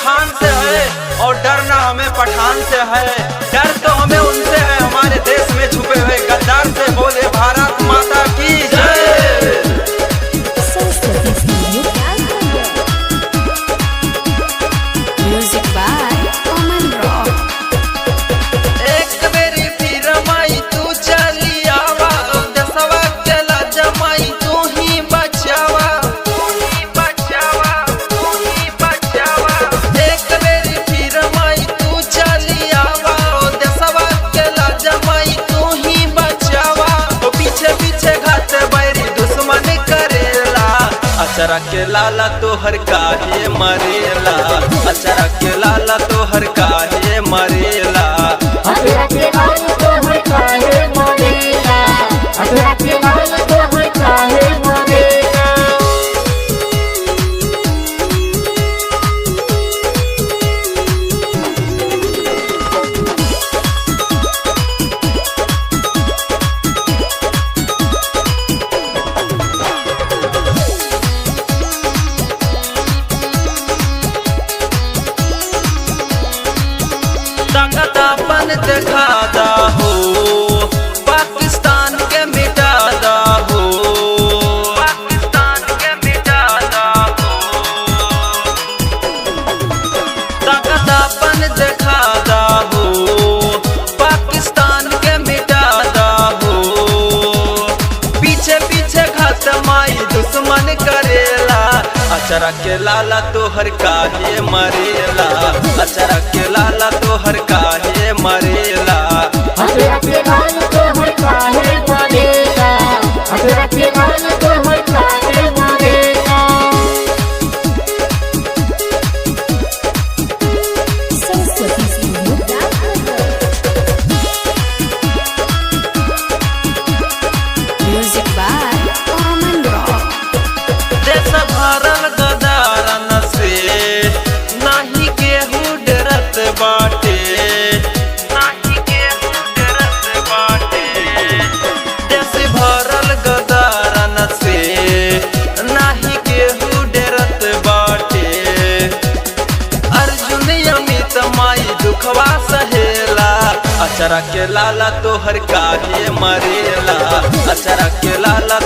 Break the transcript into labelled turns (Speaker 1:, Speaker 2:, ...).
Speaker 1: खान से है और डरना हमें पठान से है। डर तो हमें उनसे है हमारे देश में छुपे हुए गद्दार से। बोले भारत माता की जय।
Speaker 2: Music by Aman Rock.
Speaker 1: एक बेरी फिर माई तू चली आवा, दसवा चला जमाई तू ही बचावा, तू ही बचावा, तू ही बचावा। एक बेरी फिर माई तू चली आवा, दसवा चला जमाई तू ही बचावा। तो पीछे पीछे घात बैरी दुश्मन करेला, अचरा के लाला तोहर काहे मरेला, अचरा के लाला तोहर काहे मरेला।
Speaker 3: अचरा के लाला तोहर काहे मरेला, अचरा के लाला तोहर काहे मरेला।
Speaker 1: ताकतापन दिखादा हो, पाकिस्तान के मिटादा हो, पाकिस्तान के मिटादा हो। ताकतापन दिखादा हो, पाकिस्तान के मिटादा हो। पीछे पीछे घात माई दुश्मन करेला, अचरा के लाला तोहर काहे मरेला, अचरा के लाला तोहर काहे मरेला।
Speaker 3: अचरा के लाला तोहर काहे मरेला, अचरा के लाला तोहर काहे मरेला।
Speaker 2: Saraswati studio music by Aman Rock.
Speaker 1: देश भरल गदारन से नाही केहू डरत बाटे, नाही केहू डरत बाटे। देश भरल गदारन से नाही केहू डरत बाटे। अर्जुन अमित माई दुखवा सहेला, अचरा के लाला तोहर काहे मरेला, अचरा के लाला